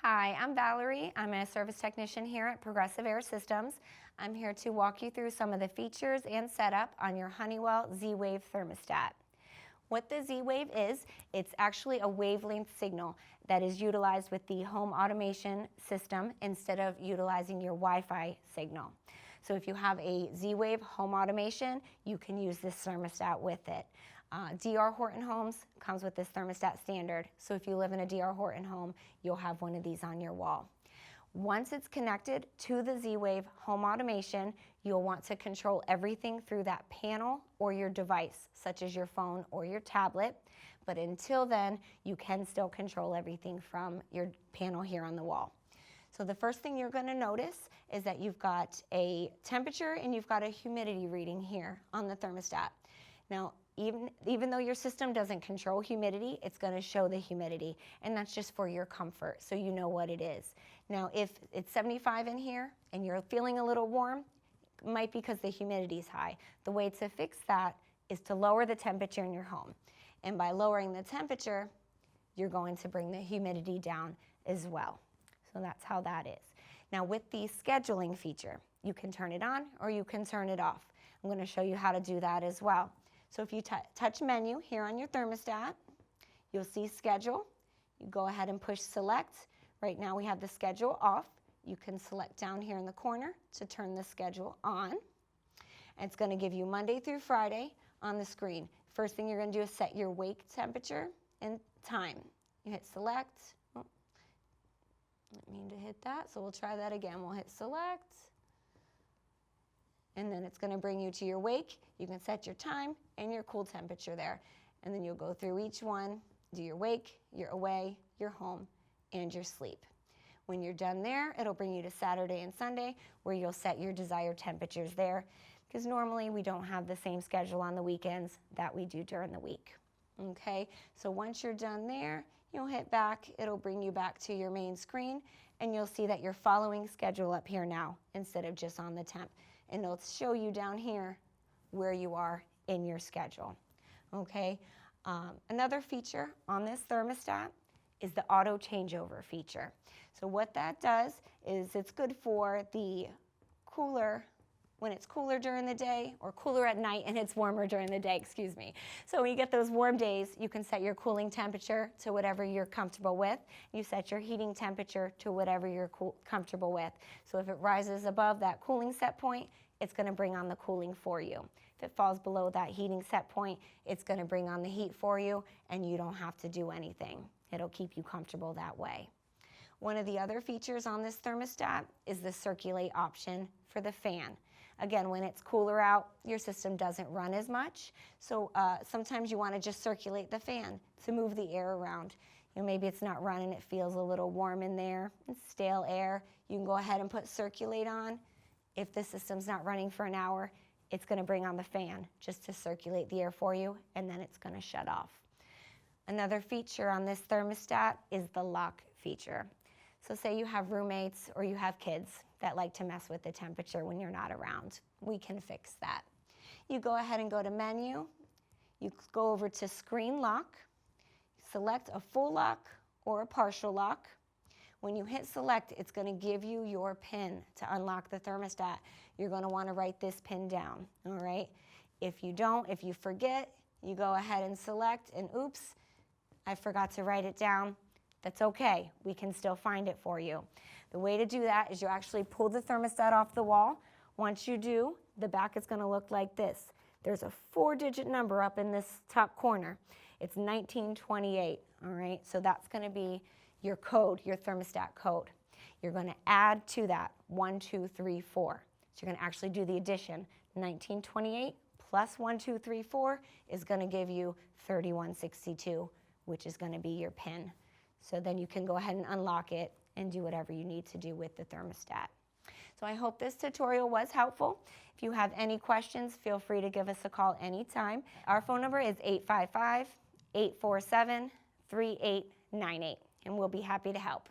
Hi, I'm Valerie. I'm a service technician here at Progressive Air Systems. I'm here to walk you through some of the features and setup on your Honeywell Z-Wave thermostat. What the Z-Wave is, it's actually a wavelength signal that is utilized with the home automation system instead of utilizing your Wi-Fi signal. So if you have a Z-Wave home automation, you can use this thermostat with it. D.R. Horton Homes comes with this thermostat standard, so if you live in a D.R. Horton home, you'll have one of these on your wall. Once it's connected to the Z-Wave home automation, you'll want to control everything through that panel or your device, such as your phone or your tablet. But until then, you can still control everything from your panel here on the wall. So the first thing you're going to notice is that you've got a temperature and you've got a humidity reading here on the thermostat. Now, even though your system doesn't control humidity, it's going to show the humidity, and that's just for your comfort, so you know what it is. Now, if it's 75 in here and you're feeling a little warm, it might be because the humidity is high. The way to fix that is to lower the temperature in your home, and by lowering the temperature, you're going to bring the humidity down as well. So that's how that is. Now, with the scheduling feature, you can turn it on or you can turn it off. I'm going to show you how to do that as well. So if you touch menu here on your thermostat, you'll see schedule. You go ahead and push select. Right now we have the schedule off. You can select down here in the corner to turn the schedule on. And it's going to give you Monday through Friday on the screen. First thing you're going to do is set your wake temperature and time. You hit select. Oh, didn't mean to hit that, so we'll try that again. We'll hit select. And then it's going to bring you to your wake. You can set your time and your cool temperature there. And then you'll go through each one, do your wake, your away, your home, and your sleep. When you're done there, it'll bring you to Saturday and Sunday where you'll set your desired temperatures there, because normally we don't have the same schedule on the weekends that we do during the week. Okay, so once you're done there, you'll hit back. It'll bring you back to your main screen, and you'll see that you're following schedule up here now instead of just on the temp. And it'll show you down here where you are in your schedule. Okay, another feature on this thermostat is the auto changeover feature. So what that does is it's good for the cooler, when it's cooler during the day, or cooler at night and it's warmer during the day, excuse me. So when you get those warm days, you can set your cooling temperature to whatever you're comfortable with. You set your heating temperature to whatever you're comfortable with. So if it rises above that cooling set point, it's going to bring on the cooling for you. If it falls below that heating set point, it's going to bring on the heat for you, and you don't have to do anything. It'll keep you comfortable that way. One of the other features on this thermostat is the Circulate option for the fan. Again, when it's cooler out, your system doesn't run as much, so sometimes you want to just circulate the fan to move the air around. You know, maybe it's not running, it feels a little warm in there, it's stale air. You can go ahead and put Circulate on. If the system's not running for an hour, it's going to bring on the fan just to circulate the air for you, and then it's going to shut off. Another feature on this thermostat is the lock feature. So say you have roommates or you have kids that like to mess with the temperature when you're not around. We can fix that. You go ahead and go to menu. You go over to screen lock. Select a full lock or a partial lock. When you hit select, it's going to give you your PIN to unlock the thermostat. You're going to want to write this PIN down, all right? If you don't, if you forget, you go ahead and select, and oops, I forgot to write it down. That's okay. We can still find it for you. The way to do that is you actually pull the thermostat off the wall. Once you do, the back is going to look like this. There's a 4-digit number up in this top corner. It's 1928, all right? So that's going to be your code, your thermostat code. You're going to add to that 1234. So you're going to actually do the addition. 1928 plus 1234 is going to give you 3162, which is going to be your PIN. So then you can go ahead and unlock it and do whatever you need to do with the thermostat. So I hope this tutorial was helpful. If you have any questions, feel free to give us a call anytime. Our phone number is 855-847-3898. And we'll be happy to help.